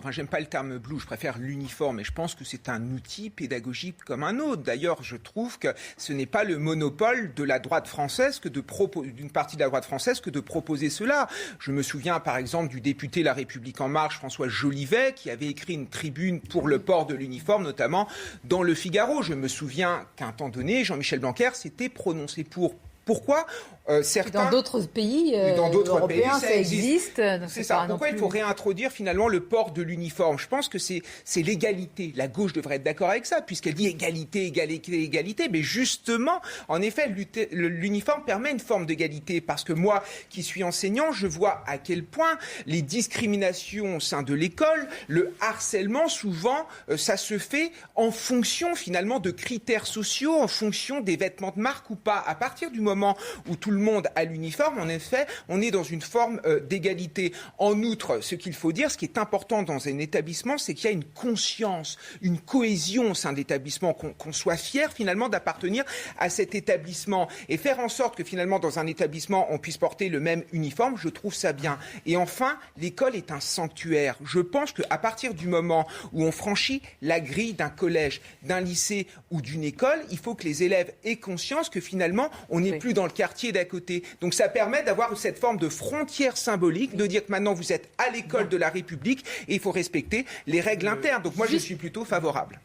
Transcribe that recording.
enfin j'aime pas le terme blue, je préfère l'uniforme, et je pense que c'est un outil pédagogique comme un autre. D'ailleurs, je trouve que ce n'est pas le monopole de la droite française d'une partie de la droite française que de proposer cela. Je me souviens par exemple du député La République En Marche, François Jolivet, qui avait écrit une tribune pour le port de l'uniforme, notamment dans Le Figaro. Je me souviens qu'à un temps donné, Jean-Michel Blanquer s'était prononcé pour. Pourquoi Dans d'autres pays européens, ça existe. C'est ça. Pourquoi il faut réintroduire finalement le port de l'uniforme? Je pense que c'est l'égalité. La gauche devrait être d'accord avec ça, puisqu'elle dit égalité, égalité, égalité. Mais justement, en effet, l'uniforme permet une forme d'égalité. Parce que moi, qui suis enseignant, je vois à quel point les discriminations au sein de l'école, le harcèlement, souvent, ça se fait en fonction finalement de critères sociaux, en fonction des vêtements de marque ou pas. À partir du moment où tout le monde a l'uniforme, en effet, on est dans une forme d'égalité. En outre, ce qu'il faut dire, ce qui est important dans un établissement, c'est qu'il y a une conscience, une cohésion au sein de l'établissement, qu'on soit fier finalement d'appartenir à cet établissement et faire en sorte que finalement dans un établissement on puisse porter le même uniforme, je trouve ça bien. Et enfin, l'école est un sanctuaire. Je pense qu'à partir du moment où on franchit la grille d'un collège, d'un lycée ou d'une école, il faut que les élèves aient conscience que finalement on n'est plus dans le quartier d'à côté. Donc ça permet d'avoir cette forme de frontière symbolique, de dire que maintenant vous êtes à l'école de la République et il faut respecter les règles internes. Donc moi je suis plutôt favorable.